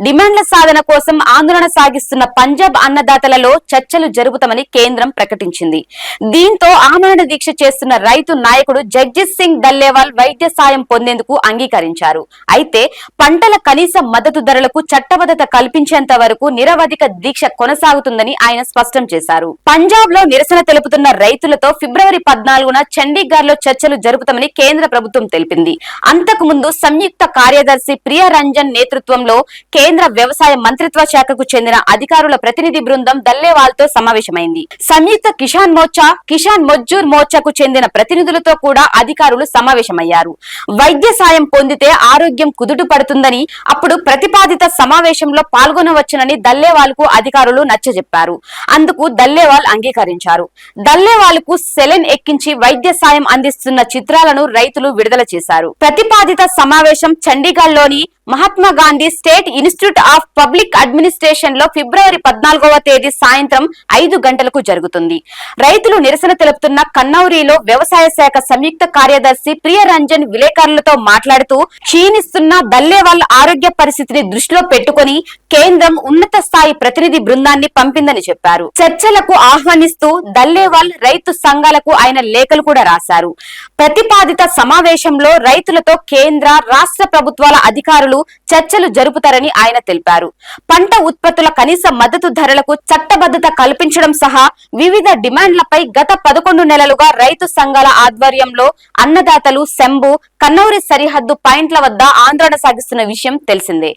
డిమాండ్ల సాధన కోసం ఆందోళన సాగిస్తున్న పంజాబ్ అన్నదాతలలో చర్చలు జరుపుతామని కేంద్రం ప్రకటించింది. దీంతో ఆమరణ దీక్ష చేస్తున్న రైతు నాయకుడు జగ్జిత్ సింగ్ దల్లేవాల్ వైద్య సాయం పొందేందుకు అంగీకరించారు. అయితే పంటల కనీస మద్దతు ధరలకు చట్టబద్ధత కల్పించేంత వరకు నిరవధిక దీక్ష కొనసాగుతుందని ఆయన స్పష్టం చేశారు. పంజాబ్ లో నిరసన తెలుపుతున్న రైతులతో ఫిబ్రవరి 14న చండీగఢ్ లో చర్చలు జరుపుతామని కేంద్ర ప్రభుత్వం తెలిపింది. అంతకు ముందు సంయుక్త కార్యదర్శి ప్రియ రంజన్ నేతృత్వంలో కేంద్ర వ్యవసాయ మంత్రిత్వ శాఖకు చెందిన అధికారుల ప్రతినిధి బృందం దల్లేవాల్ తో సమావేశమైంది. సంయుక్త కిసాన్ మోర్చా, కిసాన్ మజ్దూర్ మోర్చాకు చెందిన ప్రతినిధులతో కూడా అధికారులు సమావేశమయ్యారు. వైద్య సాయం పొందితే ఆరోగ్యం కుదుట పడుతుందని, అప్పుడు ప్రతిపాదిత సమావేశంలో పాల్గొనవచ్చునని దల్లేవాల్ కు అధికారులు నచ్చజెప్పారు. అందుకు దల్లేవాల్ అంగీకరించారు. దల్లేవాల్ కు సెలెన్ ఎక్కించి వైద్య సాయం అందిస్తున్న చిత్రాలను రైతులు విడుదల చేశారు. ప్రతిపాదిత సమావేశం చండీగఢ్ లోని Mahatma Gandhi state institute of public administration లో ఫిబ్రవరి 14వ తేదీ సాయంత్రం 5 గంటలకు జరుగుతుంది. రైతులు నిరసన తెలుపుతున్న కన్నౌరిలో వ్యవసాయ శాఖ సంయుక్త కార్యదర్శి ప్రియ రంజన్ విలేకరులతో మాట్లాడుతూ, క్షీణిస్తున్న దల్లేవాల్ ఆరోగ్య పరిస్థితిని దృష్టిలో పెట్టుకుని కేంద్రం ఉన్నత స్థాయి ప్రతినిధి బృందాన్ని పంపిందని చెప్పారు. చర్చలకు ఆహ్వానిస్తూ దల్లేవాల్ రైతు సంఘాలకు ఆయన లేఖలు కూడా రాశారు. ప్రతిపాదిత సమావేశంలో రైతులతో కేంద్ర, రాష్ట్ర ప్రభుత్వాల అధికారులు చర్చలు జరుపుతారని ఆయన తెలిపారు. పంట ఉత్పత్తుల కనీస మద్దతు ధరలకు చట్టబద్ధత కల్పించడం సహా వివిధ డిమాండ్లపై గత 11 నెలలుగా రైతు సంఘాల ఆధ్వర్యంలో అన్నదాతలు శంభు, కన్నౌరి సరిహద్దు పాయింట్ల వద్ద ఆందోళన సాగిస్తున్న విషయం తెలిసిందే.